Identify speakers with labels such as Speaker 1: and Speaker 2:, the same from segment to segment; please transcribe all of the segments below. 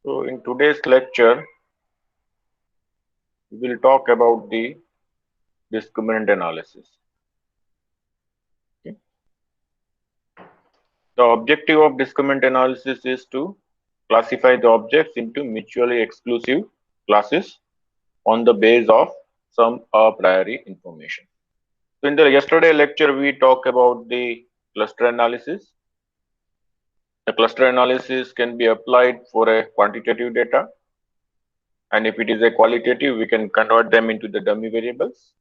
Speaker 1: So in today's lecture, we will talk about the discriminant analysis. Okay. The objective of discriminant analysis is to classify the objects into mutually exclusive classes on the base of some a priori information. So in the yesterday lecture, we talked about the cluster analysis. The cluster analysis can be applied for a quantitative data, and if it is a qualitative, we can convert them into the dummy variables.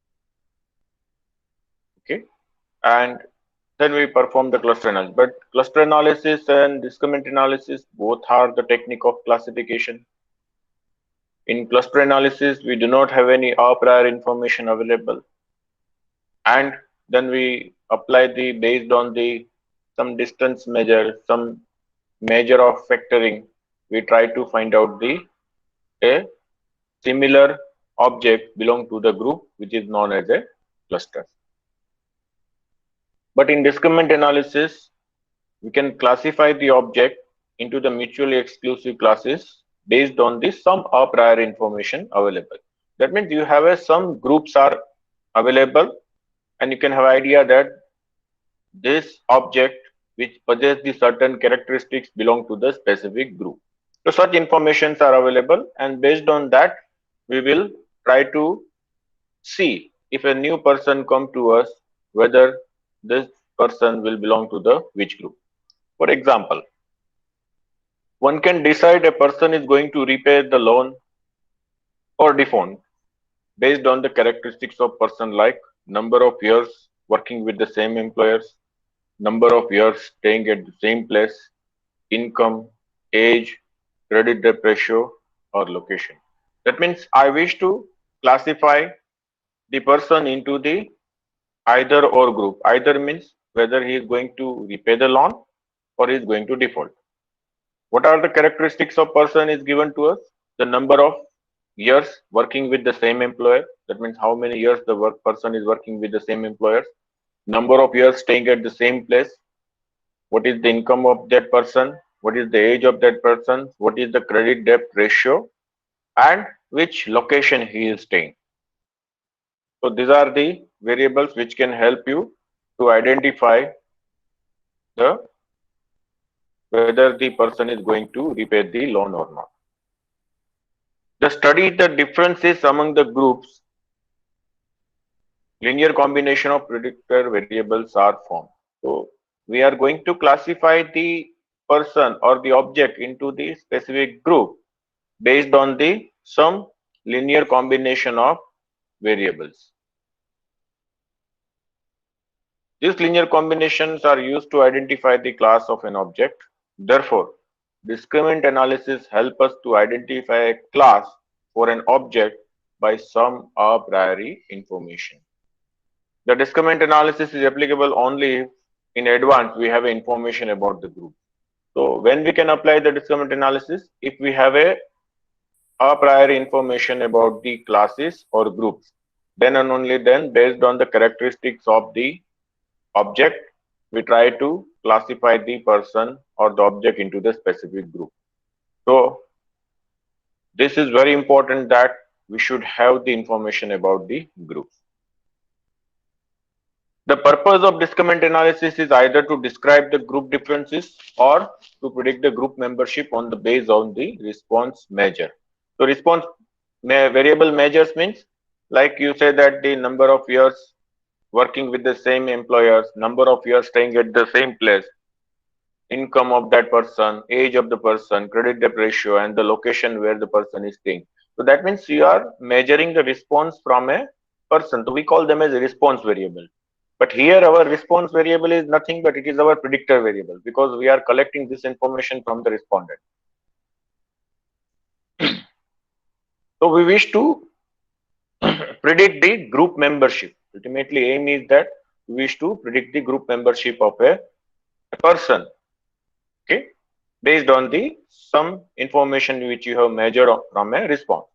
Speaker 1: Okay, and then we perform the cluster analysis. But cluster analysis and discriminant analysis both are the technique of classification. In cluster analysis, we do not have any a priori information available, and then we apply the based on the some distance measure, some measure of factoring. We try to find out the a similar object belong to the group which is known as a cluster. But in discriminant analysis, we can classify the object into the mutually exclusive classes based on the some a priori information available. That means you have a some groups are available, and you can have idea that this object which possess the certain characteristics belong to the specific group. So such informations are available, and based on that, we will try to see if a new person come to us, whether this person will belong to the which group. For example, one can decide a person is going to repay the loan or default based on the characteristics of person like number of years working with the same employers, number of years staying at the same place, income, age, credit debt ratio, or location. That means I wish to classify the person into the either or group. Either means whether he is going to repay the loan or he is going to default. What are the characteristics of person is given to us? The number of years working with the same employer. That means how many years the work person is working with the same employer. Number of years staying at the same place. What is the income of that person? What is the age of that person? What is the credit debt ratio? And which location he is staying. So these are the variables which can help you to identify the whether the person is going to repay the loan or not. The study the differences among the groups, linear combination of predictor variables are formed. So we are going to classify the person or the object into the specific group based on the some linear combination of variables. These linear combinations are used to identify the class of an object. Therefore, discriminant analysis helps us to identify a class for an object by some a priori information. The discriminant analysis is applicable only if in advance we have information about the group. So when we can apply the discriminant analysis, if we have a priori information about the classes or groups, then and only then, based on the characteristics of the object, we try to classify the person or the object into the specific group. So this is very important that we should have the information about the groups. The purpose of discriminant analysis is either to describe the group differences or to predict the group membership on the base on the response measure. So response variable measures means like you say that the number of years working with the same employers, number of years staying at the same place, income of that person, age of the person, credit debt ratio, and the location where the person is staying. So that means you are measuring the response from a person. So we call them as a response variable. But here our response variable is nothing but it is our predictor variable because we are collecting this information from the respondent. So we wish to predict the group membership. Ultimately, aim is that we wish to predict the group membership of a person. Okay, based on the some information which you have measured from a response.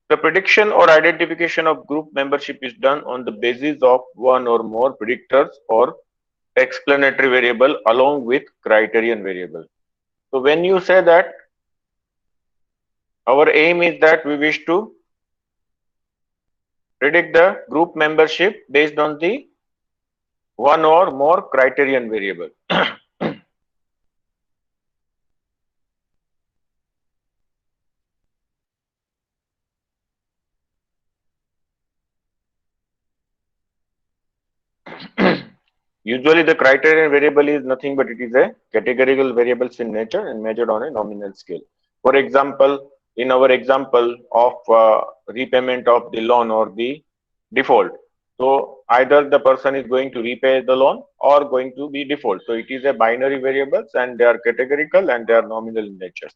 Speaker 1: The prediction or identification of group membership is done on the basis of one or more predictors or explanatory variable along with criterion variable. So when you say that Our aim is that we wish to predict the group membership based on the one or more criterion variable. Usually the criterion variable is nothing but it is a categorical variables in nature and measured on a nominal scale. For example, in our example of repayment of the loan or the default. So either the person is going to repay the loan or going to be default. So it is a binary variables and they are categorical and they are nominal in nature.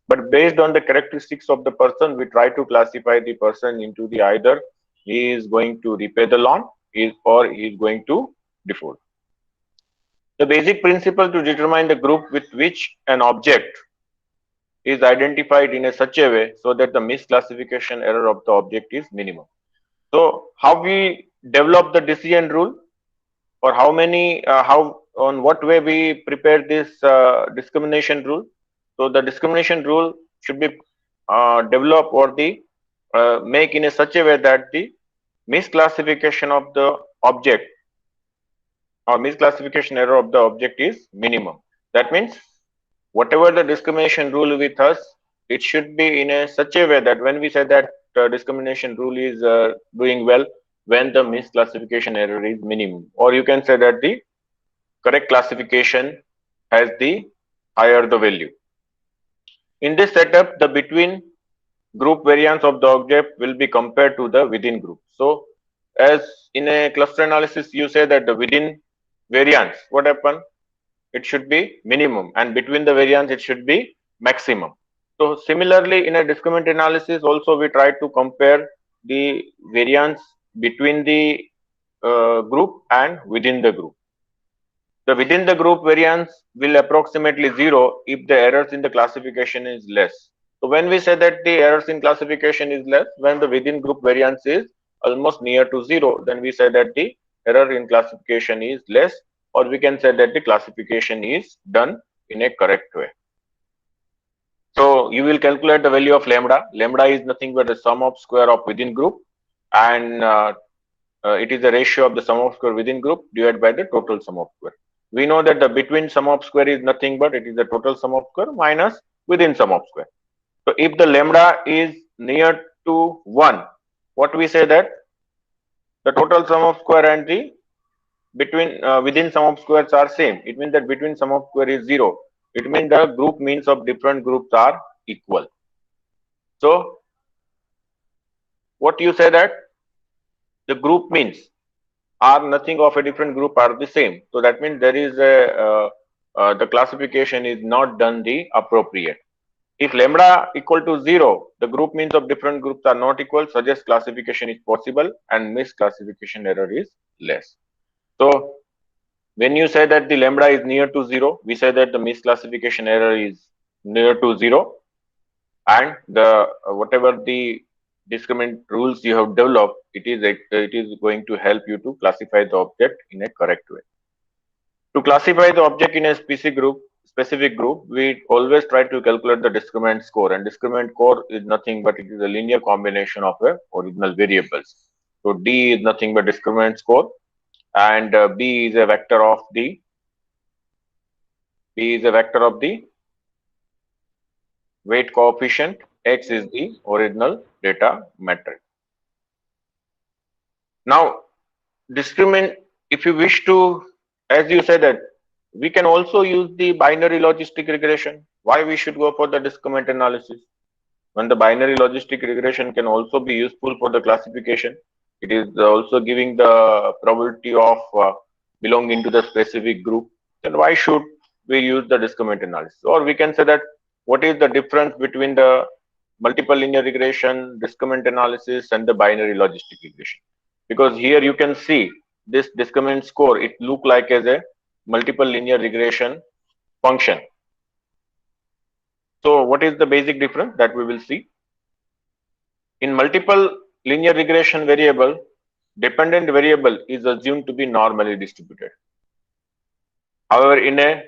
Speaker 1: But based on the characteristics of the person, we try to classify the person into the either he is going to repay the loan is or he is going to default. The basic principle to determine the group with which an object is identified in a such a way so that the misclassification error of the object is minimum. So how we develop the decision rule or how on what way we prepare this discrimination rule. So the discrimination rule should be developed or the make in a such a way that the misclassification of the object or misclassification error of the object is minimum. That means whatever the discrimination rule with us, it should be in a such a way that when we say that discrimination rule is doing well, when the misclassification error is minimum, or you can say that the correct classification has the higher the value. In this setup, the between group variance of the object will be compared to the within group. So as in a cluster analysis, you say that the within variance, what happen? It should be minimum and between the variance, it should be maximum. So similarly, in a discriminant analysis, also we try to compare the variance between the group and within the group. The within the group variance will approximately zero if the errors in the classification is less. So when we say that the errors in classification is less, when the within group variance is almost near to zero, then we say that the error in classification is less, or we can say that the classification is done in a correct way. So you will calculate the value of lambda. Lambda is nothing but the sum of square of within group, and it is the ratio of the sum of square within group divided by the total sum of square. We know that the between sum of square is nothing but it is the total sum of square minus within sum of square. So if the lambda is near to 1, what we say that the total sum of square and the between within sum of squares are same. It means that between sum of square is 0. It means the group means of different groups are equal. So what you say that the group means are nothing of a different group are the same. So that means there is the classification is not done the appropriate. If lambda equal to 0, the group means of different groups are not equal, suggest classification is possible and misclassification error is less. So when you say that the lambda is near to 0, we say that the misclassification error is near to 0, and the whatever the discriminant rules you have developed, it is going to help you to classify the object in a correct way. To classify the object in a specific group, we always try to calculate the discriminant score, and discriminant score is nothing but it is a linear combination of a original variables. So D is nothing but discriminant score, and B is a vector of the weight coefficient. X is the original data metric. Now, discriminant, if you wish to, as you said that we can also use the binary logistic regression. Why we should go for the discriminant analysis? When the binary logistic regression can also be useful for the classification, it is also giving the probability of belonging to the specific group. Then why should we use the discriminant analysis? Or we can say that what is the difference between the multiple linear regression, discriminant analysis, and the binary logistic regression? Because here you can see this discriminant score, it look like as a multiple linear regression function. So what is the basic difference that we will see? In multiple linear regression variable, dependent variable is assumed to be normally distributed. However, in a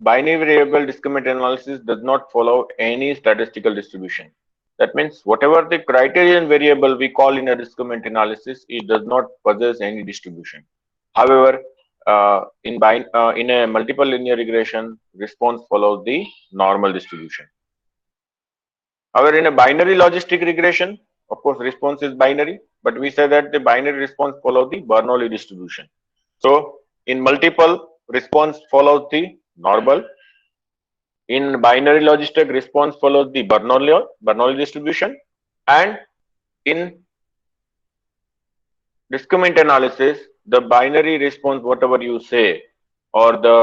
Speaker 1: binary variable discriminant analysis does not follow any statistical distribution. That means whatever the criterion variable we call in a discriminant analysis, it does not possess any distribution. However, in a multiple linear regression, response follows the normal distribution. However, in a binary logistic regression, of course, response is binary, but we say that the binary response follows the Bernoulli distribution. So, in multiple, response follows the normal. In binary logistic, response follows the Bernoulli distribution, and in discriminant analysis, the binary response, whatever you say, or the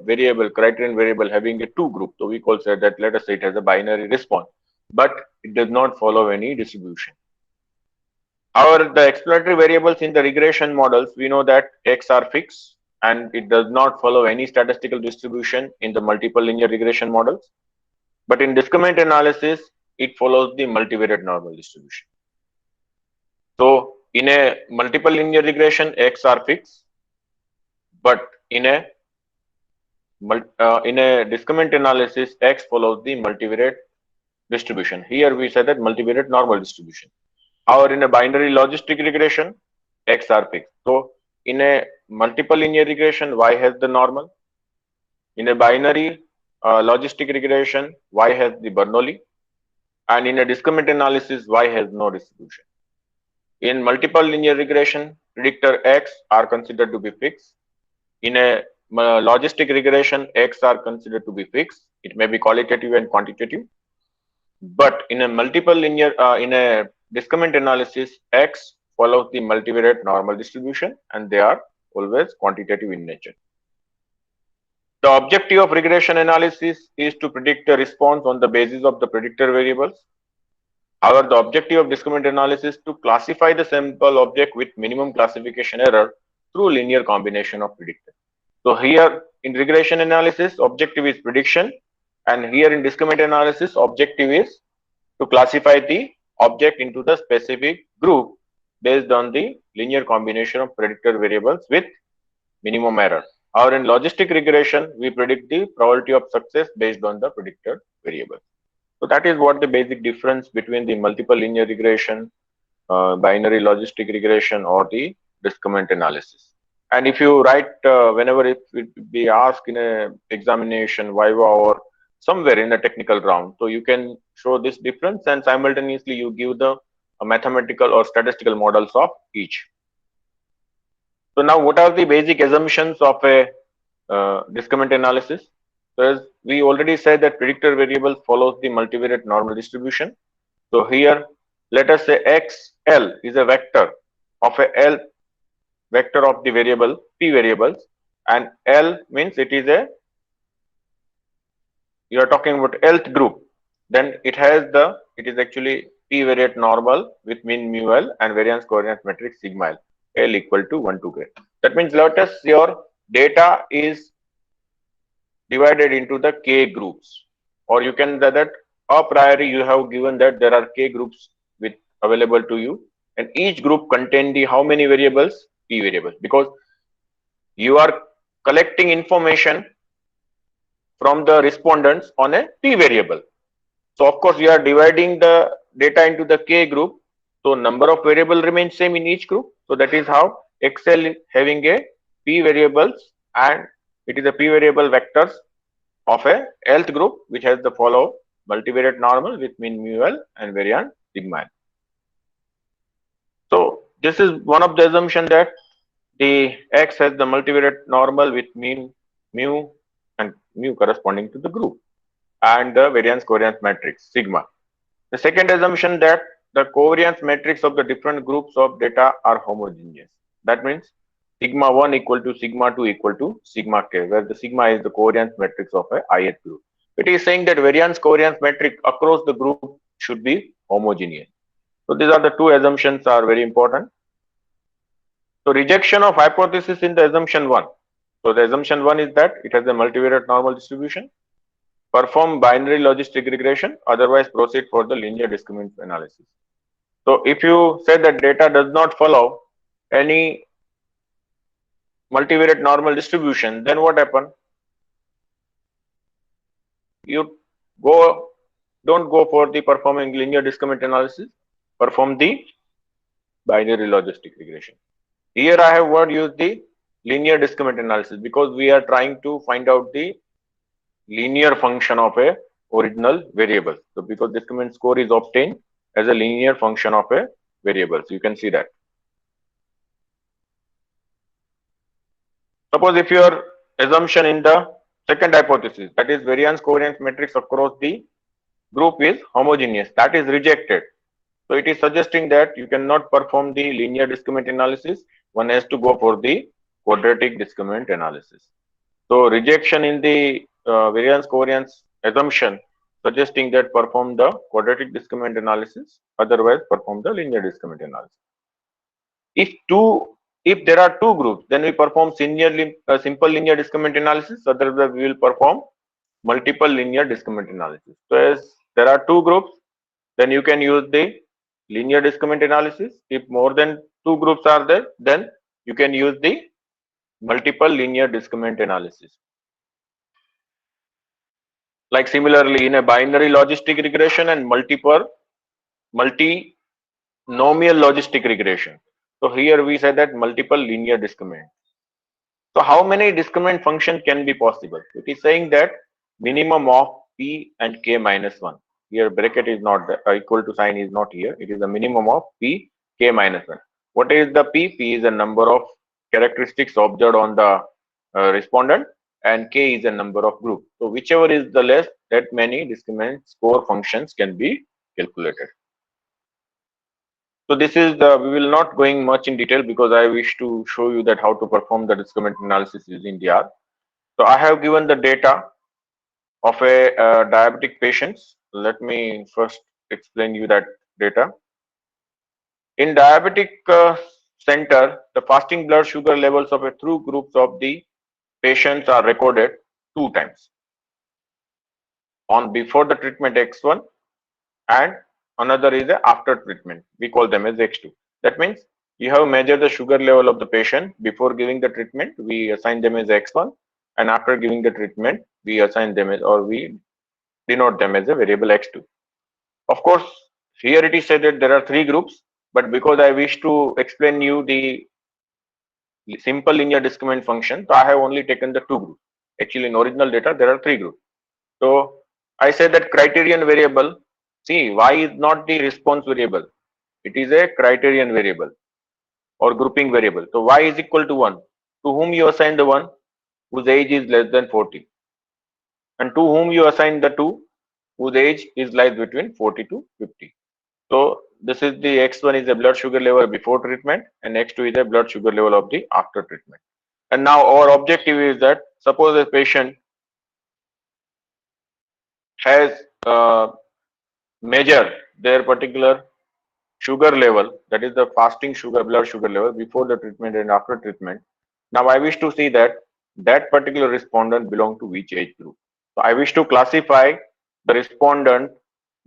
Speaker 1: variable, criterion variable having a two group. So we call say that, let us say it has a binary response, but it does not follow any distribution. However, the explanatory variables in the regression models, we know that X are fixed and it does not follow any statistical distribution in the multiple linear regression models. But in discriminant analysis, it follows the multivariate normal distribution. So in a multiple linear regression, X are fixed, but in a discriminant analysis, X follows the multivariate distribution. Here we say that multivariate normal distribution. However, in a binary logistic regression, X are fixed. So in a multiple linear regression, Y has the normal. In a binary logistic regression, Y has the Bernoulli. And in a discriminant analysis, Y has no distribution. In multiple linear regression, predictor X are considered to be fixed. In a logistic regression, X are considered to be fixed. It may be qualitative and quantitative. But in a multiple linear, in a discriminant analysis, X follows the multivariate normal distribution and they are always quantitative in nature. The objective of regression analysis is to predict a response on the basis of the predictor variables. However, the objective of discriminant analysis is to classify the sample object with minimum classification error through linear combination of predictors. So here in regression analysis, objective is prediction, and here in discriminant analysis, objective is to classify the object into the specific group based on the linear combination of predictor variables with minimum error. Or in logistic regression, we predict the probability of success based on the predictor variable. So that is what the basic difference between the multiple linear regression, binary logistic regression, or the discriminant analysis. And if you write, whenever it be asked in a examination, Viva or somewhere in a technical round, so you can show this difference and simultaneously you give the mathematical or statistical models of each. So now what are the basic assumptions of a discriminant analysis? So as we already said that predictor variable follows the multivariate normal distribution. So here, let us say XL is a vector of a L vector of the variable P variables, and L means it is a, you are talking about Lth group, then it is actually P variate normal with mean mu L and variance covariance matrix sigma L, L equal to 1 to k. That means let us your data is divided into the k groups, or you can say that a priori you have given that there are k groups with available to you, and each group contain the how many variables? P variables, because you are collecting information from the respondents on a P variable. So of course you are dividing the data into the k group, so number of variable remains same in each group. So that is how Excel is having a P variables, and it is a P variable vectors of a Lth group which has the follow multivariate normal with mean mu L and variance sigma L. So this is one of the assumption that the X has the multivariate normal with mean mu and mu corresponding to the group and the variance covariance matrix sigma. The second assumption that the covariance matrix of the different groups of data are homogeneous. That means sigma 1 equal to sigma 2 equal to sigma k, where the sigma is the covariance matrix of a ith group. It is saying that variance covariance matrix across the group should be homogeneous. So these are the two assumptions are very important. So rejection of hypothesis in the assumption 1. So the assumption 1 is that it has a multivariate normal distribution. Perform binary logistic regression, otherwise proceed for the linear discriminant analysis. So if you say that data does not follow any multivariate normal distribution, then what happens? you go don't go for the performing linear discriminant analysis, perform the binary logistic regression. Here I have word used the linear discriminant analysis because we are trying to find out the linear function of a original variable. So because discriminant score is obtained as a linear function of a variable. So you can see that. Suppose if your assumption in the second hypothesis, that is variance covariance matrix across the group is homogeneous, that is rejected. So it is suggesting that you cannot perform the linear discriminant analysis. One has to go for the quadratic discriminant analysis. So rejection in the variance covariance assumption suggesting that perform the quadratic discriminant analysis, otherwise perform the linear discriminant analysis. If there are two groups, then we perform simple linear discriminant analysis. Otherwise, we will perform multiple linear discriminant analysis. So as there are two groups, then you can use the linear discriminant analysis. If more than two groups are there, then you can use the multiple linear discriminant analysis. Like similarly, in a binary logistic regression and multinomial logistic regression. So here we said that multiple linear discriminant. So how many discriminant functions can be possible? It is saying that minimum of p and k minus 1. Here bracket is not there, equal to sign is not here. It is a minimum of p k minus 1. What is the p? P is a number of characteristics observed on the respondent and k is a number of groups. So whichever is the less, that many discriminant score functions can be calculated. So this is the, we will not going much in detail because I wish to show you that how to perform the discriminant analysis using DR. So I have given the data of a diabetic patients. Let me first explain you that data. In diabetic center, the fasting blood sugar levels of a through groups of the patients are recorded two times. On before the treatment X1 and another is a after treatment. We call them as X2. That means you have measured the sugar level of the patient before giving the treatment. We assign them as X1, and after giving the treatment, we assign them as, or we denote them as a variable X2. Of course, here it is said that there are three groups, but because I wish to explain you the simple linear discriminant function, so I have only taken the two groups. Actually, in original data, there are three groups. So I said that criterion variable, see, y is not the response variable. It is a criterion variable or grouping variable. So y is equal to 1. To whom you assign the 1? Whose age is less than 40. And to whom you assign the 2? Whose age is lies between 40 to 50. So this is the X1 is the blood sugar level before treatment and X2 is the blood sugar level of the after treatment. And now our objective is that suppose a patient has measured their particular sugar level, that is the fasting sugar, blood sugar level before the treatment and after treatment. Now I wish to see that that particular respondent belong to which age group. So I wish to classify the respondent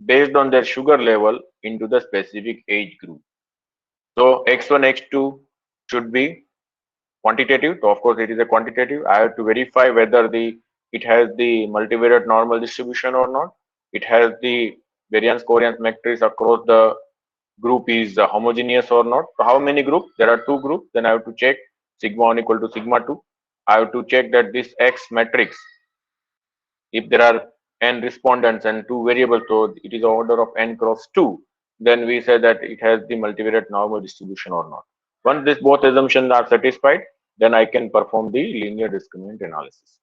Speaker 1: based on their sugar level into the specific age group. So X1, X2 should be quantitative. So of course it is a quantitative. I have to verify whether it has the multivariate normal distribution or not. It has the variance covariance matrix across the group is homogeneous or not. So how many groups? There are two groups. Then I have to check sigma 1 equal to sigma 2. I have to check that this X matrix, if there are n respondents and two variables, so it is order of n cross 2, then we say that it has the multivariate normal distribution or not. Once this both assumptions are satisfied, then I can perform the linear discriminant analysis.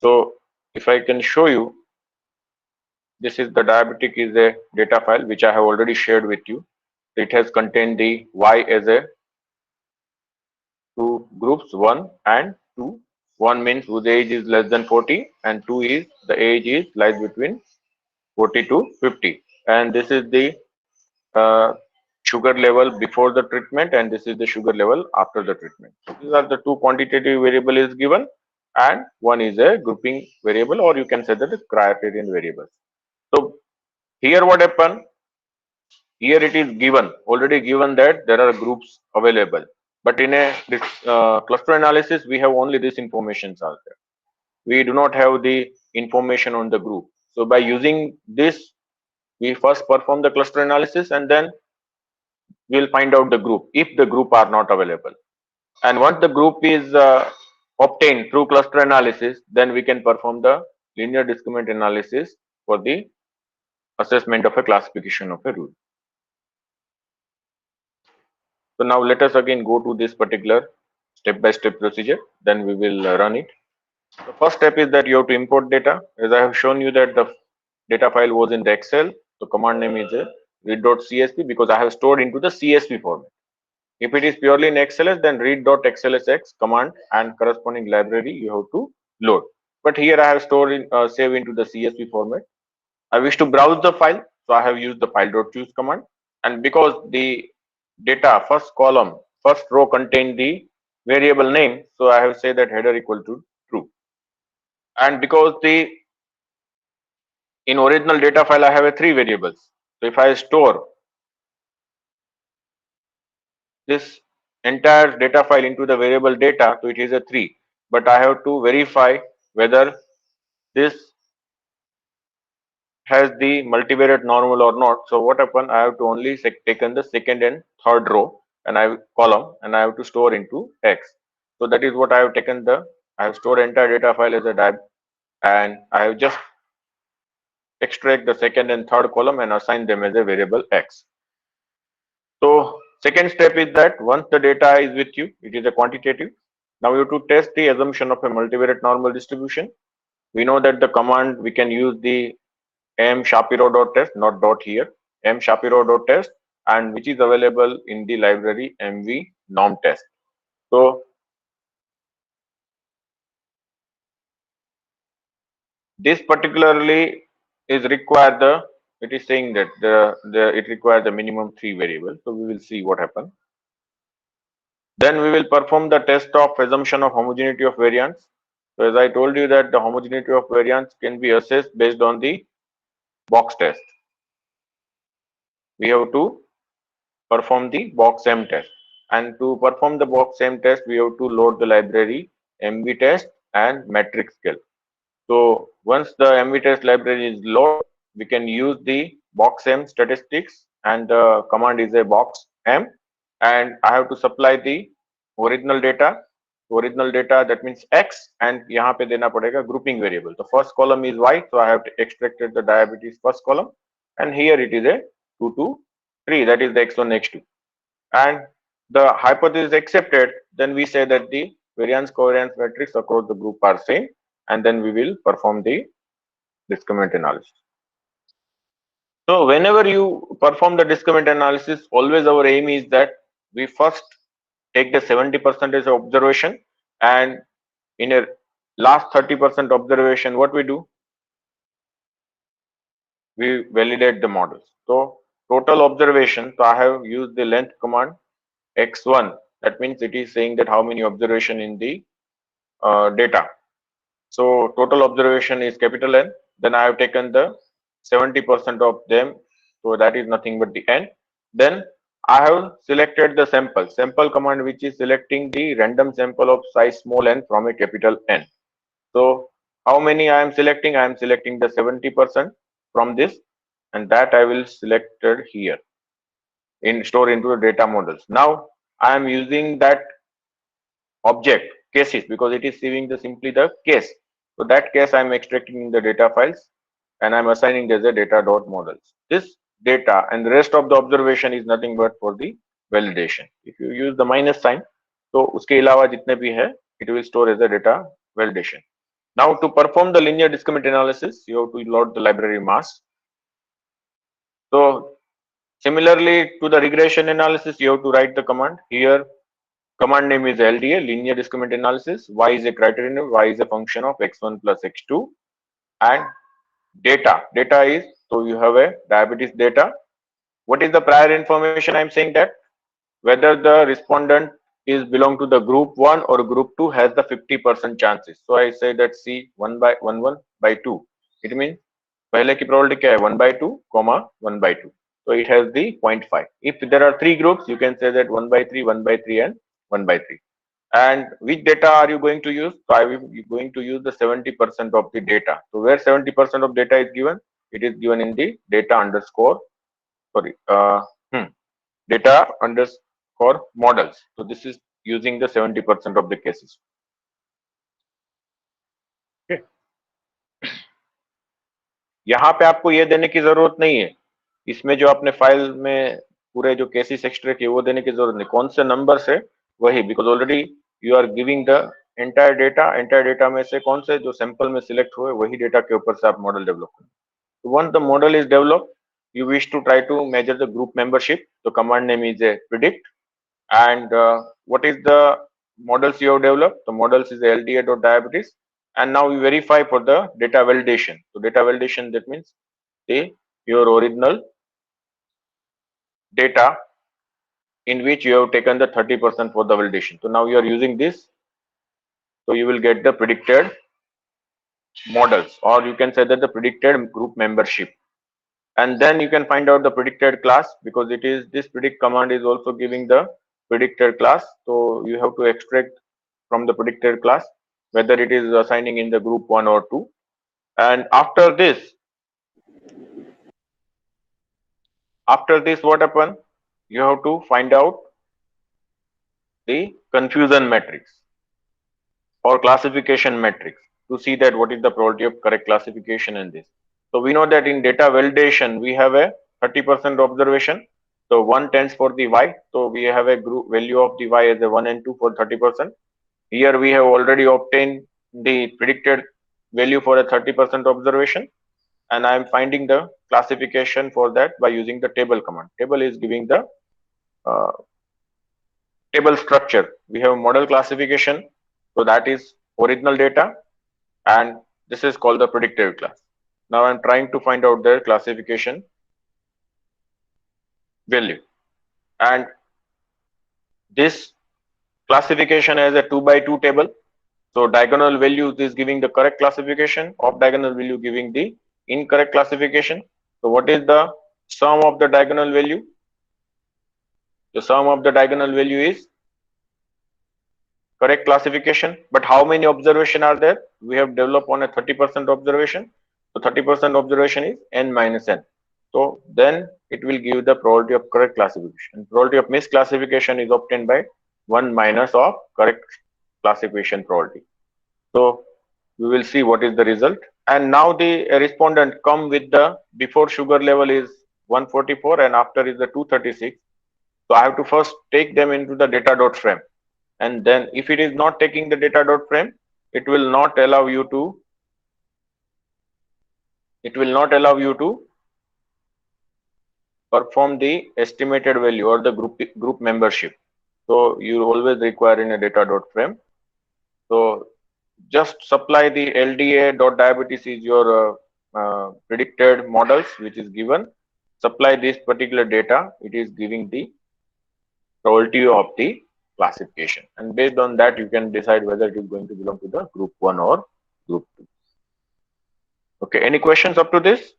Speaker 1: So if I can show you, this is the diabetic is a data file which I have already shared with you. It has contained the Y as a two groups, 1 and 2. 1 means whose age is less than 40 and 2 is the age is lies between 40 to 50. And this is the uh, sugar level before the treatment and this is the sugar level after the treatment. So these are the two quantitative variable is given and one is a grouping variable, or you can say that is criterion variable. So here what happened? Here it is given, already given that there are groups available. But in a cluster analysis, we have only this information are there. We do not have the information on the group. So by using this, we first perform the cluster analysis and then we'll find out the group if the group are not available. And once the group is obtained through cluster analysis, then we can perform the linear discriminant analysis for the assessment of a classification of a rule. So now let us again go to this particular step-by-step procedure, then we will run it. The first step is that you have to import data. As I have shown you that the data file was in the Excel, so command name is read.csv because I have stored into the CSV format. If it is purely in XLS, then read.xlsx command and corresponding library you have to load. But here I have stored in save into the CSV format. I wish to browse the file, so I have used the file.choose command. And because the data first column, first row contain the variable name, so I have said that header equal to true. And because the in original data file I have a 3 variables. So if I store this entire data file into the variable data, so it is a 3. But I have to verify whether this has the multivariate normal or not. So what happened? I have to only taken the second and third row and I column and I have to store into X. So that is what I have taken I have stored entire data file as a div and I have just extract the second and third column and assign them as a variable X. So second step is that once the data is with you, it is a quantitative. Now you have to test the assumption of a multivariate normal distribution. We know that the command we can use the mshapiro.test, not dot here, mshapiro.test, and which is available in the library mv norm test. So this particularly is required it is saying that it requires the minimum 3 variables. So we will see what happens. Then we will perform the test of assumption of homogeneity of variance. So as I told you that the homogeneity of variance can be assessed based on the box test. We have to perform the box M test. And to perform the box M test, we have to load the library MV test and metric scale. So once the MV test library is loaded, we can use the box M statistics and the command is a box M and I have to supply the original data. Original data that means X and यहाँ पे देना पड़ेगा grouping variable. The first column is Y, so I have extracted the diabetes first column and here it is a 2 to 3, that is the X1 X2 and the hypothesis accepted, then we say that the variance covariance matrix across the group are same and then we will perform the discriminant analysis. So whenever you perform the discriminant analysis, always our aim is that we first take the 70% as observation and in a last 30% observation, what we do? We validate the models. So total observation, so I have used the length command x1. That means it is saying that how many observation in the data. So total observation is capital N. Then I have taken the 70% of them. So that is nothing but the N. Then I have selected the sample. Sample command which is selecting the random sample of size small n from a capital N. So how many I am selecting? I am selecting the 70% from this and that I will select here in store into the data models. Now I am using that object cases because it is saving the simply the case. So that case I am extracting in the data files and I am assigning as a data dot models. This data and the rest of the observation is nothing but for the validation. If you use the minus sign, so उसके अलावा जितने भी है, it will store as a data validation. Now to perform the linear discriminant analysis, you have to load the library mass. So similarly to the regression analysis, you have to write the command here. Command name is LDA, linear discriminant analysis. Y is a criterion, Y is a function of x1 plus x2 and data. Data is, so you have a diabetes data. What is the prior information? I am saying that whether the respondent is belong to the group 1 or group 2 has the 50% chances. So I say that C 1 by 1 by 2. It means पहले की probability क्या है 1 by 2, 1 by 2. So it has the 0.5. If there are 3 groups, you can say that 1 by 3, 1 by 3 and 1 by 3. And which data are you going to use? So I will be going to use the 70% of the data. So where 70% of data is given? It is given in the data underscore, sorry, data underscore models. So this is using the 70% of the cases. Okay. यहाँ पे आपको ये देने की जरूरत नहीं है, इसमें जो आपने फाइल में पूरे जो केसेस एक्सट्रैक्ट किए वो देने की जरूरत नहीं, कौन से नंबर से वही, because already you are giving the entire data में से कौन से जो सैंपल में सिलेक्ट हुए वही डेटा के ऊपर से आप मॉडल डेवलप करें. Once the model is developed, you wish to try to measure the group membership. The command name is a predict, and what is the models you have developed? The models is LDA.diabetes, and now we verify for the data validation. So data validation, that means your original data in which you have taken the 30% for the validation. So now you are using this, so you will get the predicted models, or you can say that the predicted group membership. And then you can find out the predicted class, because it is this predict command is also giving the predicted class. So you have to extract from the predicted class whether it is assigning in the group 1 or 2. And after this what happen? You have to find out the confusion matrix or classification matrix to see that what is the probability of correct classification in this. So we know that in data validation we have a 30% observation. So 1 tends for the y. So we have a group value of the y as a 1 and 2 for 30%. Here we have already obtained the predicted value for a 30% observation, and I am finding the classification for that by using the table command. Table is giving the table structure. We have model classification, so that is original data, and this is called the predicted class. Now I'm trying to find out their classification value, and this classification has a 2 by 2 table. So diagonal values is giving the correct classification, off diagonal value giving the incorrect classification. So what is the sum of the diagonal value? The sum of the diagonal value is correct classification. But how many observation are there? We have developed on a 30% observation. So 30% observation is n minus n. So then it will give the probability of correct classification. Probability of misclassification is obtained by 1 minus of correct classification probability. So we will see what is the result. And now the respondent come with the before sugar level is 144 and after is the 236. So I have to first take them into the data dot frame. And then if it is not taking the data dot frame, it will not allow you to perform the estimated value or the group membership. So you always require in a data dot frame. So just supply the LDA.diabetes is your predicted models which is given. Supply this particular data, it is giving the probability of the classification, and based on that you can decide whether it is going to belong to the group 1 or group 2. Okay, any questions up to this?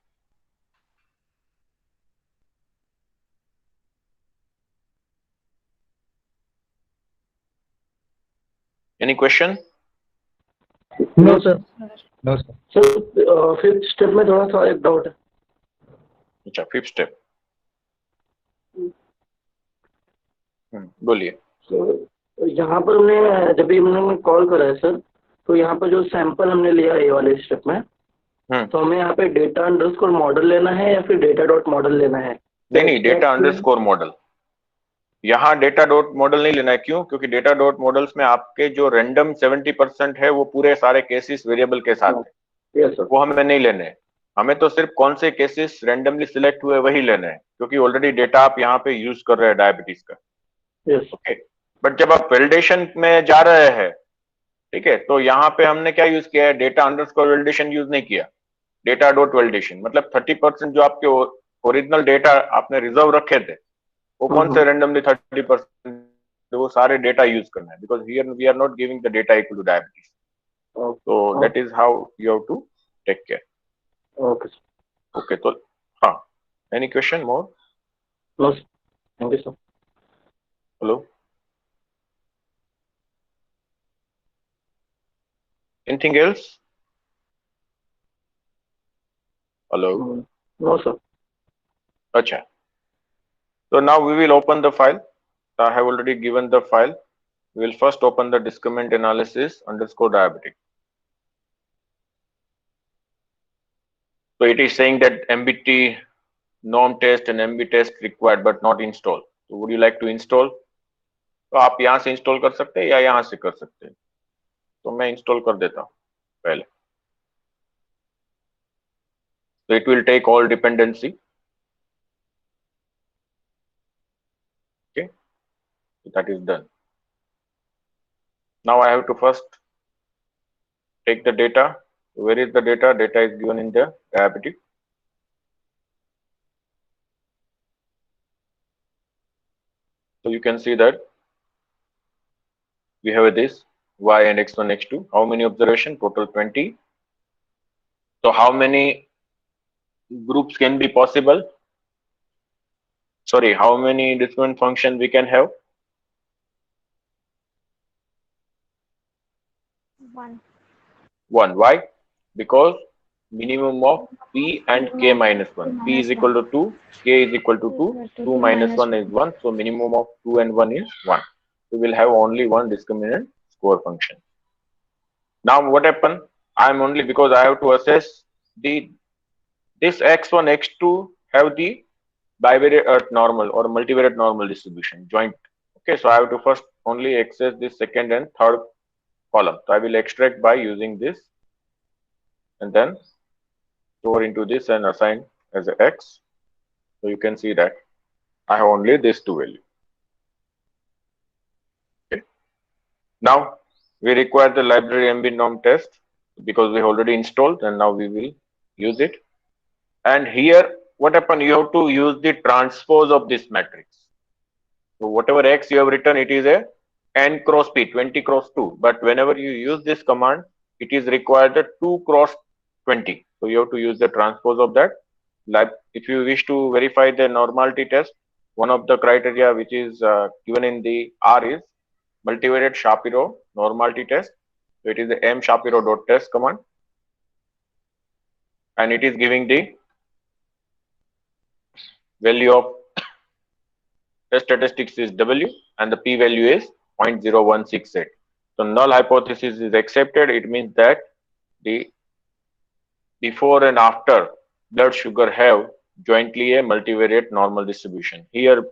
Speaker 1: Any question?
Speaker 2: No sir. No sir. So fifth step में थोड़ा सा एक doubt है.
Speaker 1: अच्छा, fifth step बोलिए.
Speaker 2: तो यहाँ पर हमने जब भी हमने कॉल करा है सर, तो यहाँ पर जो सैंपल हमने लिया ए वाले स्टेप में, तो हमें यहाँ पे डेटा अंडरस्कोर मॉडल लेना है या फिर डेटा डॉट मॉडल लेना है?
Speaker 1: नहीं, डेटा अंडरस्कोर मॉडल. यहाँ डेटा डॉट मॉडल नहीं लेना है. क्यों? क्योंकि डेटा डॉट मॉडल्स में आपके जो रैंडम 70% है वो पूरे सारे केसेस वेरिएबल के साथ है. वो हमें नहीं लेने हैं. हमें तो सिर्फ कौन से केसेस रैंडमली सिलेक्ट हुए वही लेने हैं, क्योंकि ऑलरेडी डेटा आप यहाँ पे यूज कर रहे हैं डायबिटीज का. ओके, बट जब आप वैलिडेशन में जा रहे हैं, ठीक है, तो यहाँ पे हमने क्या यूज किया है? डेटा अंडरस्कोर वैलिडेशन यूज नहीं किया. डेटा डॉट वैलिडेशन मतलब 30% जो आपके ओरिजिनल डेटा आपने रिजर्व रखे थे वो कौन से रैंडमली 30% वो सारे डेटा यूज करना है, because here we are not giving the data equal to diabetes. So that is how you have to take care.
Speaker 2: Okay.
Speaker 1: Okay, so any question more?
Speaker 2: No, thank you sir.
Speaker 1: Hello. Anything else? Hello?
Speaker 2: No, sir.
Speaker 1: Acha. So now we will open the file. I have already given the file. We will first open the discriminant analysis underscore diabetic. So it is saying that MBT norm test and MB test required but not installed. So would you like to install? तो आप यहाँ से install कर सकते हैं या यहाँ से कर सकते हैं. तो मैं इंस्टॉल कर देता हूँ पहले. So it will take all dependency. Okay, so that is done. Now I have to first take the data. Where is the data? Data is given in the diabetic. So you can see that we have this y and x1, x2. How many observation? Total 20. So how many groups can be possible? Sorry, how many different functions we can have?
Speaker 3: One.
Speaker 1: Why? Because minimum of p and k minus 1. P is equal to 2, k is equal to 2, 2 minus 1 is 1. So minimum of 2 and 1 is 1. We will have only one discriminant score function. Now what happened? I am only, because I have to assess this x1, x2 have the bivariate normal or multivariate normal distribution joint. Okay, so I have to first only access this second and third column. So I will extract by using this and then store into this and assign as a x. So you can see that I have only these two values. Okay. Now we require the library MB norm test because we already installed, and now we will use it. And here what happened? You have to use the transpose of this matrix. So whatever x you have written, it is a n cross p, 20 cross 2. But whenever you use this command, it is required a 2 cross 20. So you have to use the transpose of that. Like if you wish to verify the normality test, one of the criteria which is given in the R is multivariate Shapiro normality test. So it is the m Shapiro dot test command, and it is giving the value of test statistics is W and the p value is 0.0168. So null hypothesis is accepted. It means that the before and after blood sugar have jointly a multivariate normal distribution. Here,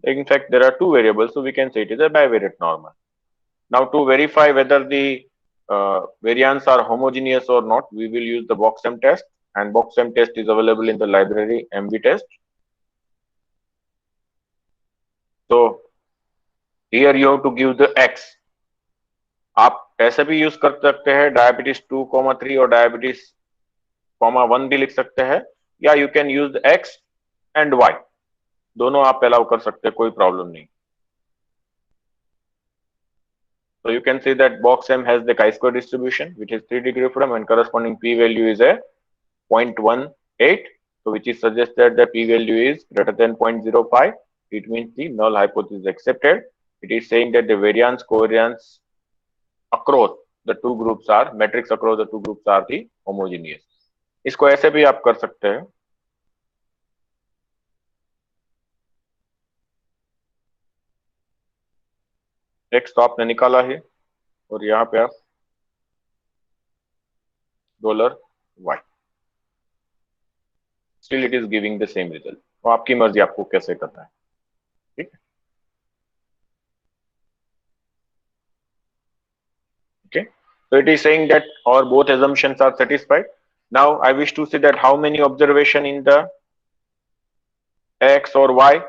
Speaker 1: in fact, there are two variables, so we can say it is a bivariate normal. Now, to verify whether the variants are homogeneous or not, we will use the BoxM test, and BoxM test is available in the library MB test. So here you have to give the x. आप ऐसे भी use कर सकते हैं diabetes 2,3 और diabetes 1 भी लिख सकते हैं, या you can use x and y, दोनों आप अलाउ कर सकते हैं, कोई प्रॉब्लम नहीं. So you can see that BoxM has the chi-square distribution, which is 3 degree freedom, and corresponding p-value is a 0.18. So which is suggested that p-value is greater than 0.05. It means the null hypothesis is accepted. It is saying that the variance covariance across the two groups are, matrix across the two groups are the homogeneous. इसको ऐसे भी आप कर सकते हैं. x तो आपने निकाला है और यहाँ पे आप $y, still it is giving the same result. तो आपकी मर्जी आपको कैसे करना है. ठीक है. Okay, so it is saying that our both assumptions are satisfied. Now I wish to see that how many observation in the x or y.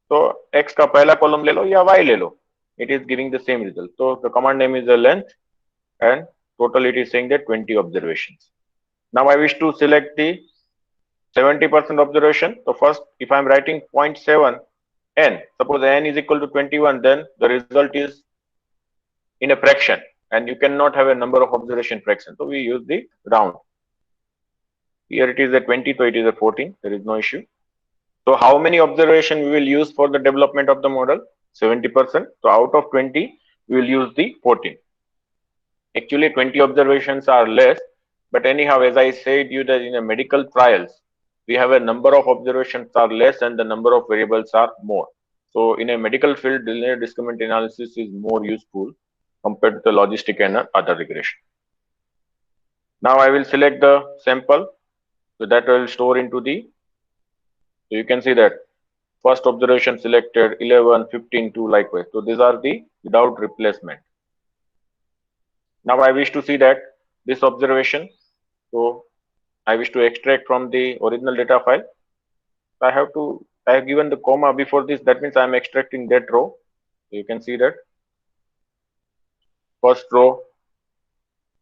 Speaker 1: So x का पहला कॉलम ले लो या y ले लो, it is giving the same result. So the command name is the length, and total it is saying that 20 observations. Now I wish to select the 70% observation. So first, if I am writing 0.7 n, suppose n is equal to 21, then the result is in a fraction, and you cannot have a number of observation fraction. So we use the round. Here it is a 20, so it is a 14. There is no issue. So how many observation we will use for the development of the model? 70%. So out of 20, we will use the 14. Actually 20 observations are less, but anyhow, as I said you that in a medical trials, we have a number of observations are less and the number of variables are more. So in a medical field, linear discriminant analysis is more useful compared to the logistic and other regression. Now I will select the sample, so that I will store into the, so you can see that first observation selected 11, 15, 2 likewise. So these are the without replacement. Now I wish to see that this observation, so I wish to extract from the original data file. I have given the comma before this, that means I am extracting that row. So you can see that first row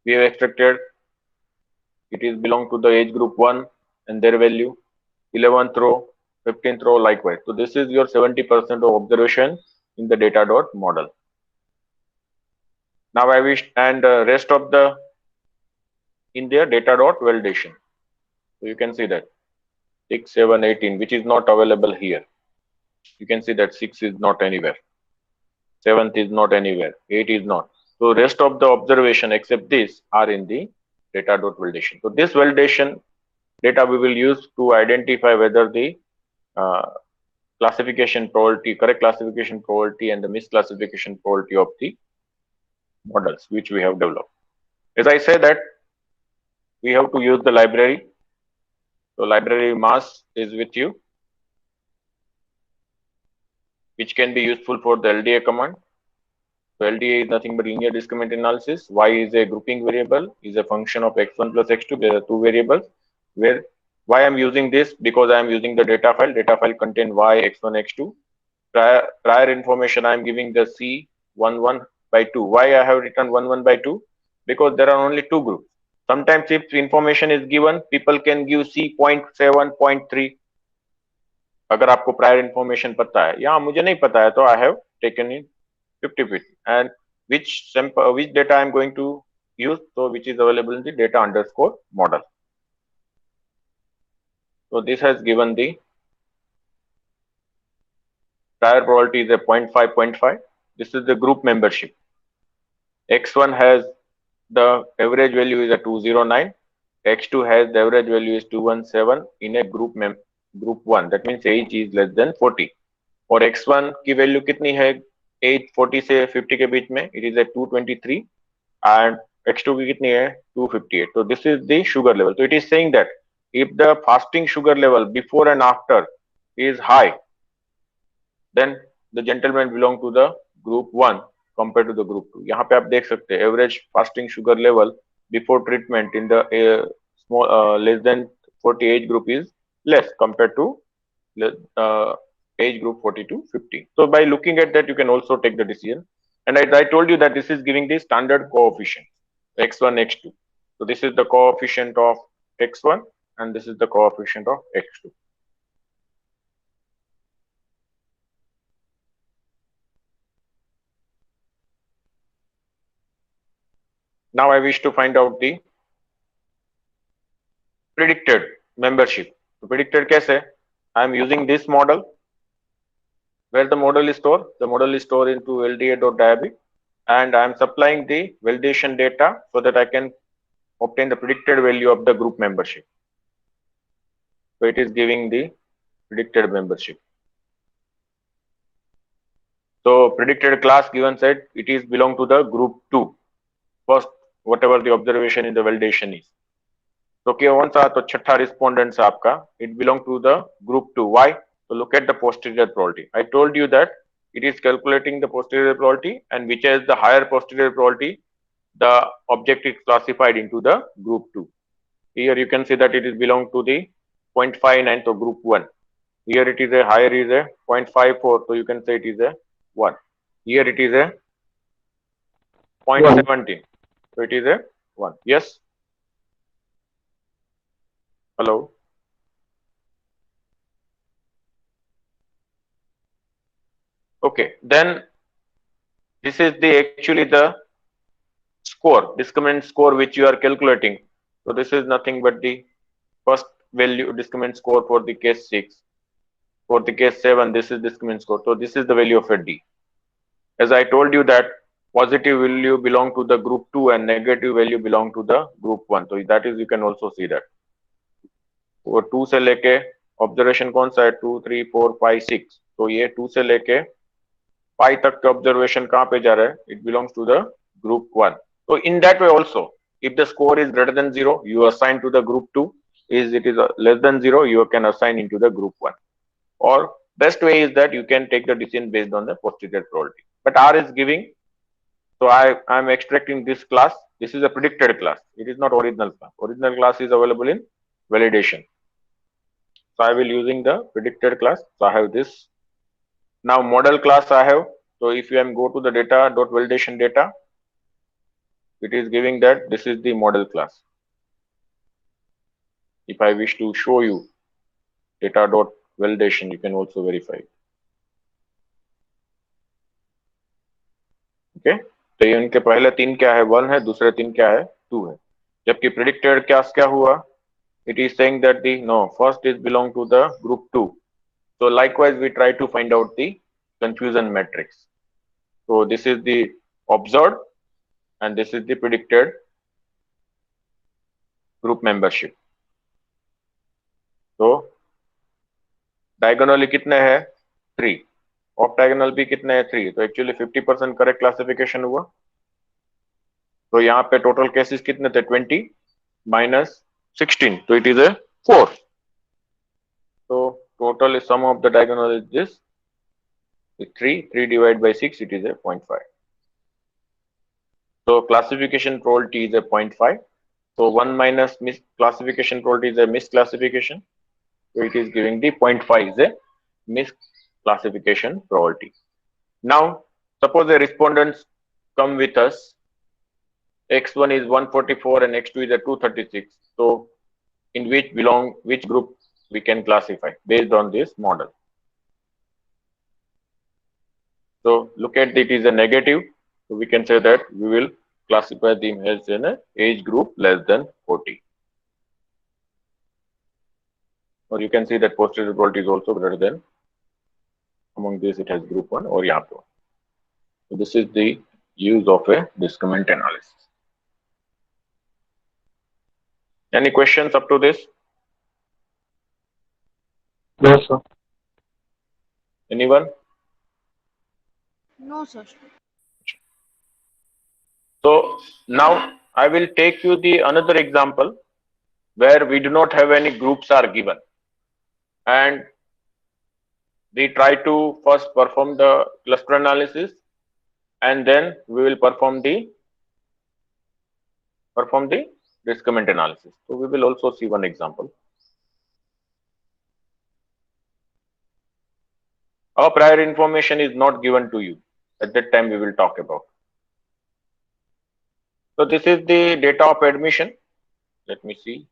Speaker 1: we have extracted, it is belong to the age group 1 and their value, 11th row, 15th row likewise. So this is your 70% of observation in the data dot model. Now I wish, and rest of the in their data dot validation. So you can see that 6, 7, 18, which is not available here. You can see that 6 is not anywhere, 7th is not anywhere, 8 is not. So rest of the observation except this are in the data dot validation. So this validation data we will use to identify whether the classification probability, correct classification probability and the misclassification probability of the models which we have developed. As I say that we have to use the library. So library mass is with you, which can be useful for the LDA command. So LDA is nothing but linear discriminant analysis. Y is a grouping variable, is a function of x1 plus x2. There are two variables. Where why I am using this? Because I am using the data file. Data file contain y, x1, x2. Prior information I am giving the C11 by 2. Why I have written 11 by 2? Because there are only two groups. Sometimes if information is given, people can give C 0.7, 0.3. अगर आपको prior information पता है, यहाँ मुझे नहीं पता है, तो I have taken in 50/50. And which data I am going to use, so which is available in the data underscore model. So this has given the prior probability is a 0.5, 0.5. This is the group membership. X1 has the average value is a 209. X2 has the average value is 217 in a group 1. That means age is less than 40. और X1 की value कितनी है? As 40 से 50 के बीच में, it is a 223, and X2 की कितनी है? 258. So this is the sugar level. So it is saying that if the fasting sugar level before and after is high, then the gentleman belong to the group 1 compared to the group 2. यहाँ पे आप देख सकते हैं average fasting sugar level before treatment in the less than 40 age group is less compared to age group 40 to 50. So by looking at that, you can also take the decision. And I told you that this is giving the standard coefficient x1, x2. So this is the coefficient of x1 and this is the coefficient of x2. Now I wish to find out the predicted membership. So predicted कैसे? I am using this model. Where the model is stored? The model is stored into LDA.diaby, and I am supplying the validation data so that I can obtain the predicted value of the group membership. So it is giving the predicted membership. So predicted class given set, it is belong to the group 2. First, whatever the observation in the validation is. So कौन सा? तो छठा respondent आपका, it belong to the group 2. Why? So look at the posterior probability. I told you that it is calculating the posterior probability, and which has the higher posterior probability, the object is classified into the group 2. Here you can see that it is belong to the 0.59, so group 1. Here it is a higher is a 0.54, so you can say it is a 1. Here it is a 0.17, so it is a 1. Yes. Hello. Okay, then this is the actually the score, discriminant score which you are calculating. So this is nothing but the first value discriminant score for the case 6. For the case 7, this is discriminant score. So this is the value of a D. As I told you that positive value belong to the group 2 and negative value belong to the group 1. So that is, you can also see that. वो 2 से लेके observation कौन सा है, 2 3 4 5 6, तो ये 2 से लेके 5 तक के ऑब्जर्वेशन कहाँ पे जा रहा है, it belongs to the group 1. So in that way also, if the score is greater than 0, you assign to the group 2. Is it is less than 0, you can assign into the group 1. Or best way is that you can take the decision based on the posterior probability. But R is giving, so I am extracting this class. This is a predicted class. It is not original class. Original class is available in validation. So I will using the predicted class. So I have this. Now model class I have. So if you am go to the data dot validation data, it is giving that this is the model class. If I wish to show you data dot validation, you can also verify it. Okay. तो ये उनके पहले 3 क्या है, 1 है, दूसरे 3 क्या है, 2 है. जबकि predicted class क्या हुआ, it is saying that the no first is belong to the group 2. So likewise we try to find out the confusion matrix. So this is the observed and this is the predicted group membership. So diagonally कितने हैं, 3, of diagonal भी कितने हैं, 3. तो actually 50% correct classification हुआ. तो यहाँ पे टोटल केसेस कितने थे, 20 minus 16, so it is a 4. So total sum of the diagonal is this, 3 divided by 6, it is a 0.5. So classification probability is a 0.5. So 1 minus misclassification probability is a misclassification. So it is giving the 0.5 is a misclassification probability. Now suppose the respondents come with us, x1 is 144 and x2 is a 236. So in which group we can classify based on this model. So look at it is a negative. So we can say that we will classify them as in a age group less than 40. Or you can see that posterior probability is also greater than, among this it has group 1 or यहाँ पे. So this is the use of a discriminant analysis. Any questions up to this?
Speaker 2: No, sir.
Speaker 1: Anyone?
Speaker 3: No, sir.
Speaker 1: So now I will take you the another example where we do not have any groups are given, and we try to first perform the cluster analysis and then we will perform the discriminant analysis. So we will also see one example. Our prior information is not given to you. At that time we will talk about. So this is the data of admission. Let me see.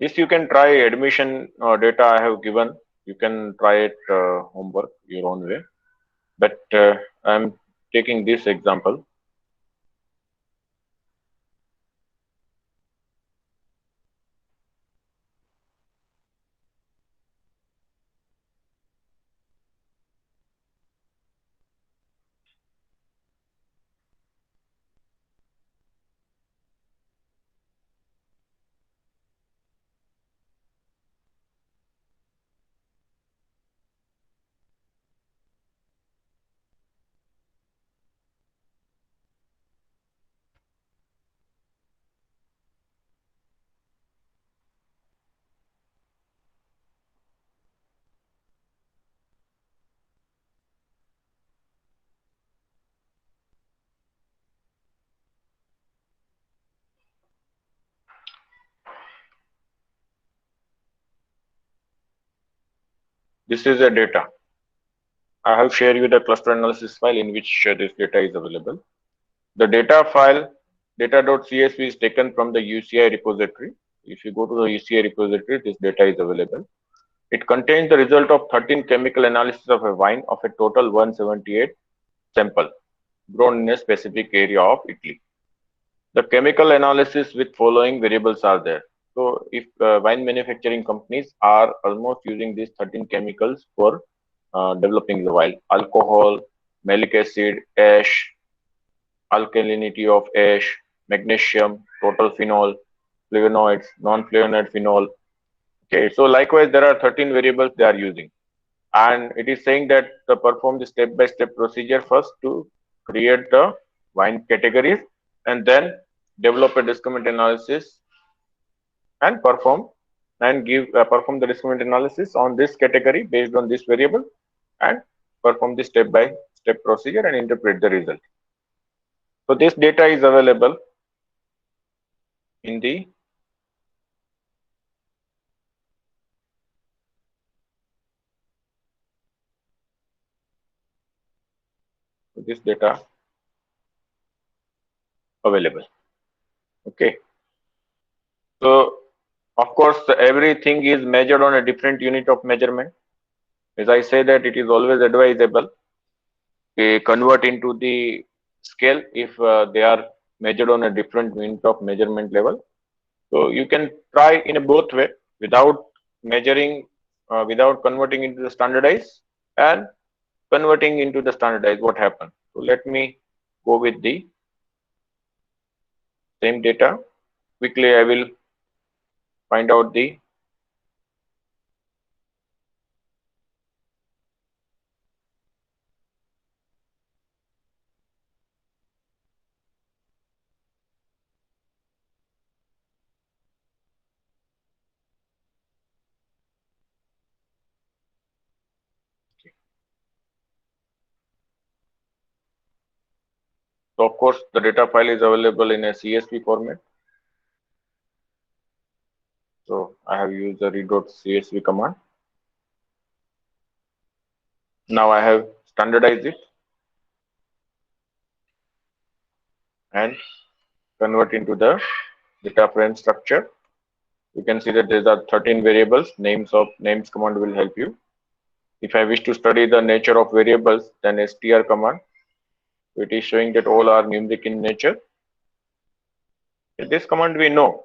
Speaker 1: This you can try admission data I have given. You can try it homework your own way. But I'm taking this example. this is a data. I have shared you the cluster analysis file in which this data is available. The data file data.csv is taken from the UCI repository. If you go to the UCI repository, this data is available. It contains the result of 13 chemical analysis of a wine of a total 178 sample grown in a specific area of Italy. The chemical analysis with following variables are there. So if wine manufacturing companies are almost using these 13 chemicals for developing the wine: alcohol, malic acid, ash, alkalinity of ash, magnesium, total phenol, flavonoids, non-flavonoid phenol. Okay, so likewise, there are 13 variables they are using. And it is saying that to perform the step-by-step procedure first to create the wine categories and then develop a discriminant analysis and perform the discriminant analysis on this category based on this variable and perform the step-by-step procedure and interpret the result. So this data is available in the this data available. Okay. So of course everything is measured on a different unit of measurement. As I say that it is always advisable convert into the scale if they are measured on a different unit of measurement level. So you can try in a both way without measuring, without converting into the standardized and converting into the standardized. What happens? So let me go with the same data. Quickly, I will find out the So of course, the data file is available in a CSV format. So I have used the read.csv command. Now I have standardized it and convert into the data frame structure. You can see that there are 13 variables. Names command will help you. If I wish to study the nature of variables, then str command. It is showing that all are numeric in nature. This command we know.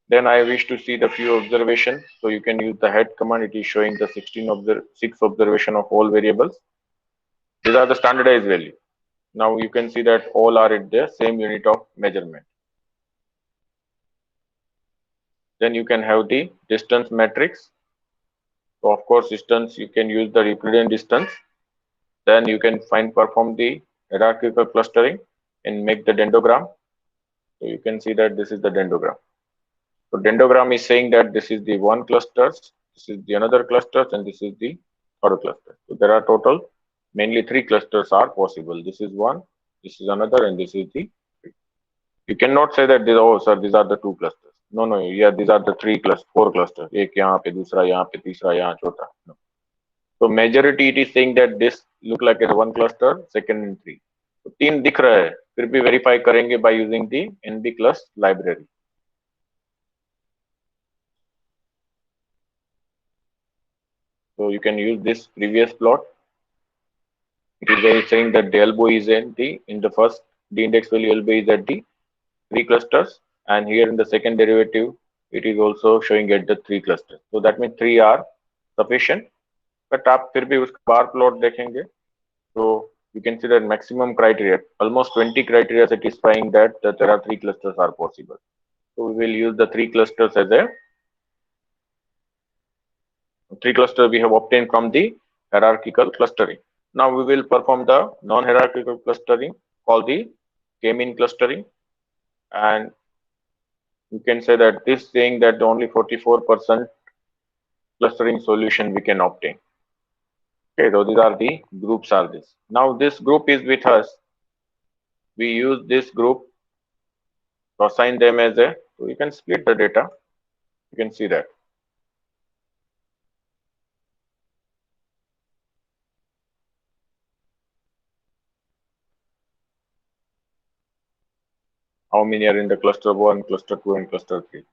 Speaker 1: Then I wish to see the few observations. So you can use the head command. It is showing the 6 observation of all variables. These are the standardized value. Now you can see that all are at the same unit of measurement. Then you can have the distance matrix. So of course, distance you can use the Euclidean distance. Then you can perform the hierarchical clustering and make the dendrogram. So you can see that this is the dendrogram. So dendrogram is saying that this is the one clusters, this is the another clusters, and this is the third cluster. So there are total mainly 3 clusters are possible. This is one, this is another, and this is the three. You cannot say that these are the 2 clusters. No, yeah, these are the 4 clusters. एक यहाँ पे, दूसरा यहाँ पे, तीसरा यहाँ, चौथा. No. So majority it is saying that this look like a one cluster, second and 3. तो 3 दिख रहा है, फिर भी verify करेंगे by using the NBClust library. So you can use this previous plot. It is saying that the elbow is in the first, the index value elbow is at the 3 clusters, and here in the second derivative, it is also showing at the 3 clusters. So that means 3 are sufficient. But आप फिर भी उसका bar plot देखेंगे, so you can see that maximum criteria, almost 20 criteria satisfying that there are 3 clusters are possible. So we will use the 3 clusters as a 3 clusters we have obtained from the hierarchical clustering. Now we will perform the non-hierarchical clustering called the k-mean clustering, and you can say that this saying that only 44% clustering solution we can obtain. Okay, so these are the groups are this. Now this group is with us. We use this group to assign them as a, so you can split the data. You can see that. how many are in the cluster 1, cluster 2, and cluster 3.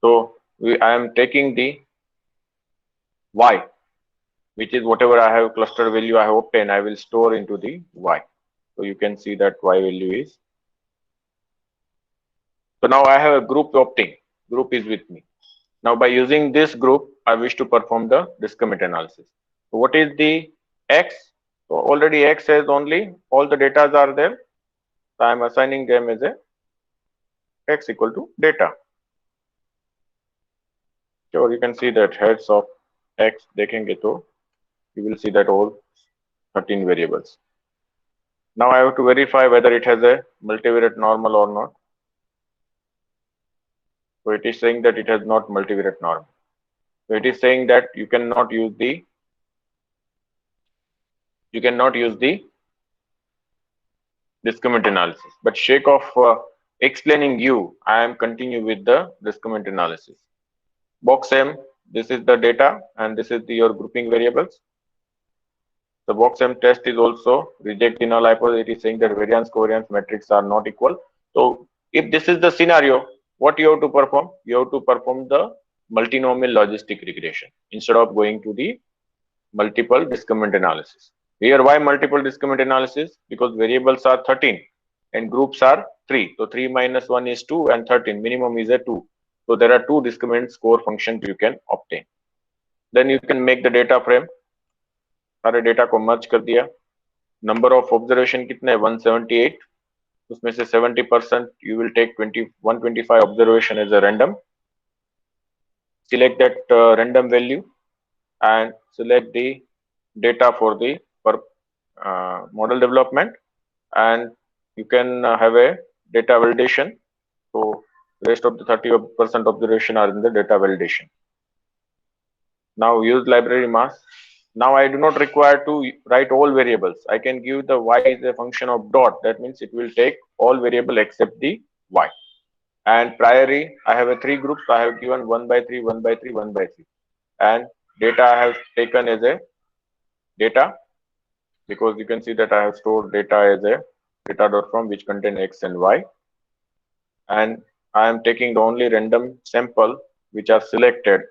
Speaker 1: So I am taking the y, which is whatever I have cluster value I have obtained, I will store into the y. So you can see that y value is. So now I have a group opting. Group is with me. Now by using this group, I wish to perform the discriminant analysis. So what is the x? So already x has only all the data are there. So I am assigning them as a x equal to data. So you can see that heads of x देखेंगे तो you will see that all 13 variables. Now I have to verify whether it has a multivariate normal or not. So it is saying that it has not multivariate normal. So it is saying that you cannot use the discriminant analysis. But sake of explaining you, I am continue with the discriminant analysis. Box M, this is the data and this is your grouping variables. The box M test is also reject the null hypothesis. It is saying that variance covariance metrics are not equal. So if this is the scenario, what you have to perform? You have to perform the multinomial logistic regression instead of going to the multiple discriminant analysis. Here, why multiple discriminant analysis? Because variables are 13 and groups are 3. So 3 minus 1 is 2 and 13. Minimum is a 2. So there are 2 discriminant score functions you can obtain. Then you can make the data frame. सारे data को मर्ज कर दिया. Number of observation कितने? 178. उसमें से 70% you will take 125 observation as a random. Select that random value and select the data for the model development, and you can have a data validation. So rest of the 30% observation are in the data validation. Now use library mass. Now I do not require to write all variables. I can give the y is a function of dot. That means it will take all variable except the y. And priori, I have a 3 groups. I have given 1 by 3, 1 by 3, 1 by 3. And data I have taken as a data, because you can see that I have stored data as a data.from which contain x and y. And I am taking the only random sample which are selected,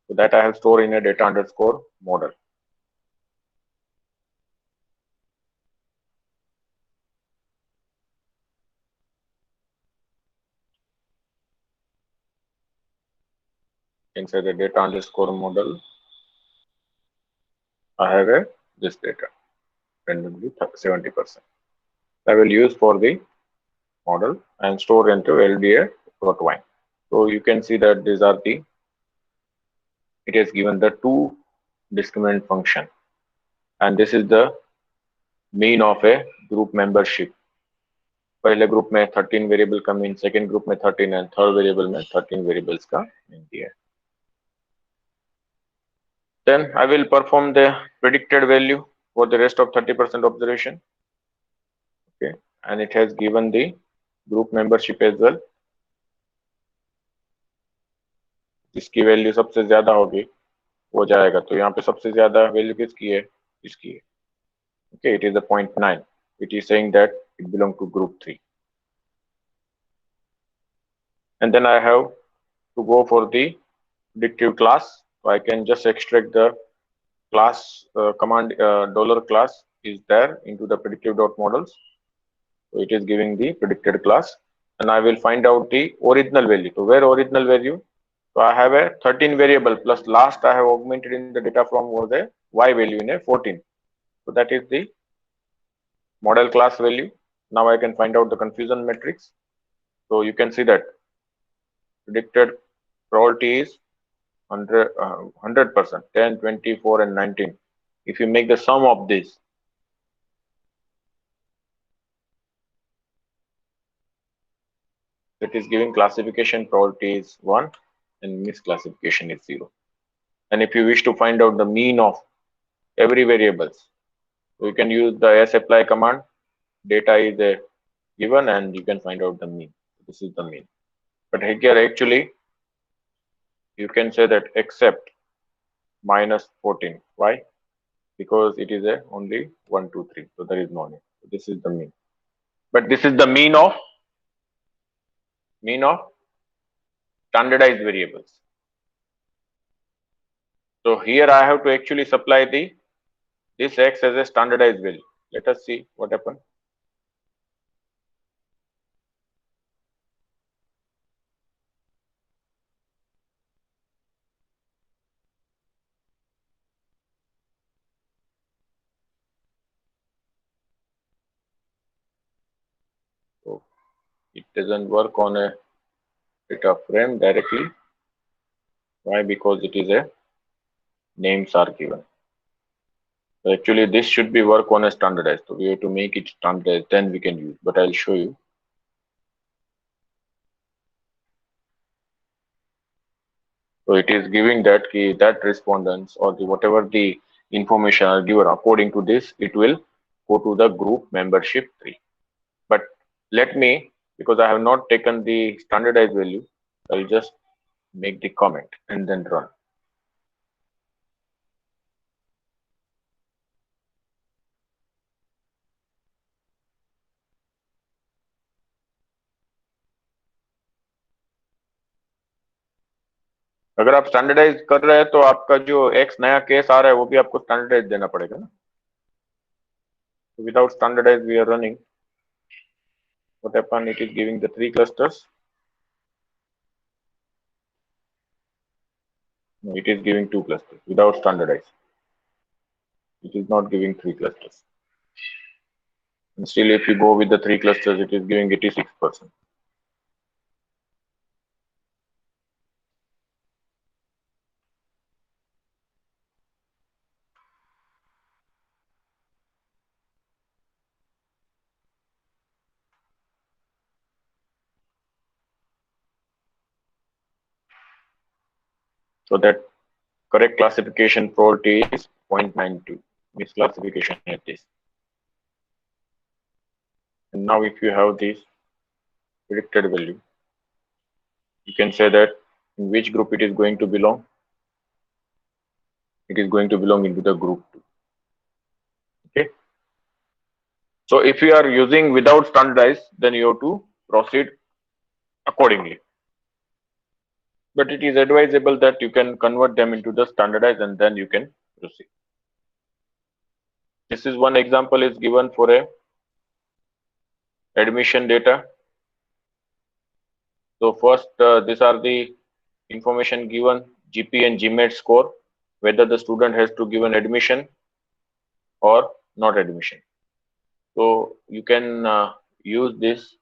Speaker 1: so that I have stored in a data underscore model. Inside the data underscore model, I have this data randomly 70%. I will use for the model and store into LDA.y. So you can see that these are the, it has given the 2 discriminant function, and this is the mean of a group membership. पहले group में 13 variable का mean, second group में 13 and third variable में 13 variables का mean दिया है. Then I will perform the predicted value for the rest of 30% observation. Okay, and it has given the group membership as well. इसकी value सबसे ज्यादा होगी वो जाएगा, तो यहाँ पे सबसे ज्यादा वैल्यू किसकी है? इसकी है. Okay, it is a 0.9. It is saying that it belongs to group 3. And then I have to go for the predictive class. So I can just extract the class command $class is there into the predictive.models. So it is giving the predicted class, and I will find out the original value. So where original value? So I have a 13 variable plus last I have augmented in the data from was a y value in a 14. So that is the model class value. Now I can find out the confusion matrix. So you can see that predicted probability is 100%, 10, 24, and 19. If you make the sum of this, it is giving classification probability is 1 and misclassification is 0. And if you wish to find out the mean of every variables, so you can use the sapply command. Data is given and you can find out the mean. This is the mean. But here actually you can say that except minus 14. Why? Because it is only 1, 2, 3. So there is no mean. So this is the mean. But this is the mean of mean of standardized variables. So here I have to actually supply this x as a standardized value. Let us see what happens. So it doesn't work on a data frame directly. Why? Because it is a names are given. So actually this should be work on a standardized. So we have to make it standardized, then we can use. But I'll show you. So it is giving that key, that respondents or the whatever the information are given according to this, it will go to the group membership tree. But let me, because I have not taken the standardized value, I'll just make the comment and then run. अगर आप standardise कर रहे हैं तो आपका जो x नया case आ रहा है वो भी आपको स्टैंडर्डाइज देना पड़ेगा ना. Without standardized we are running. What happened? It is giving the 3 clusters. No, it is giving 2 clusters without standardized. It is not giving 3 clusters. And still, if you go with the 3 clusters, it is giving 86%. So that correct classification probability is 0.92. Misclassification at this. And now if you have this predicted value, you can say that in which group it is going to belong. It is going to belong into the group 2. Okay. So if you are using without standardized, then you have to proceed accordingly. But it is advisable that you can convert them into the standardized and then you can proceed. This is one example is given for a admission data. So first, these are the information given, GP and GMAT score, whether the student has to give an admission or not admission. So you can use this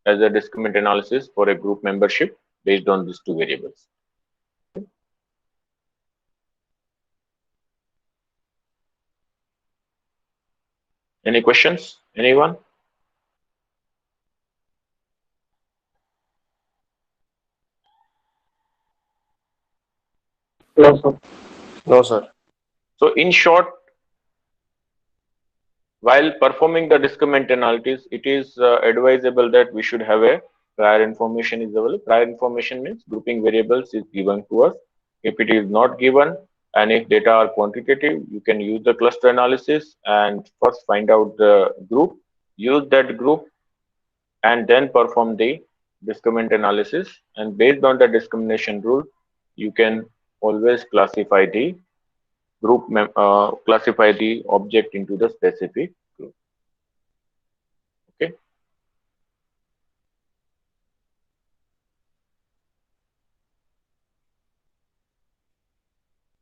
Speaker 1: as a discriminant analysis for a group membership based on these 2 variables. Any questions? Anyone?
Speaker 2: No, sir.
Speaker 3: No, sir.
Speaker 1: So in short, while performing the discriminant analysis, it is advisable that we should have a prior information is available. Prior information means grouping variables is given to us. If it is not given and if data are quantitative, you can use the cluster analysis and first find out the group, use that group and then perform the discriminant analysis. And based on the discrimination rule, you can always classify the group, classify the object into the specific